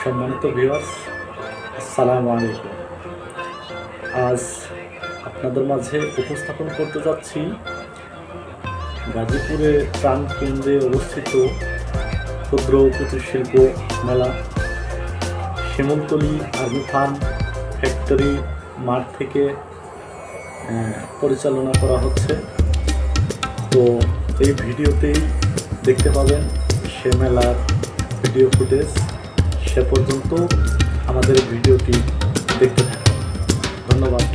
সম্মানিত ভিউয়ার্স, আসসালামু আলাইকুম। আজ আপনাদের মাঝে উপস্থাপন করতে যাচ্ছি গাজীপুরে প্রাণকেন্দ্রে অবস্থিত ক্ষুদ্র কুটির শিল্প মেলা। শিমুলতলী আর্মি ফার্ম ফ্যাক্টরি মাঠ থেকে পরিচালনা করা হচ্ছে। তো এই ভিডিওতেই দেখতে পাবেন সে মেলার ভিডিও ফুটেজ। সে পর্যন্ত আমাদের ভিডিওটি দেখতে থাকুন। ধন্যবাদ।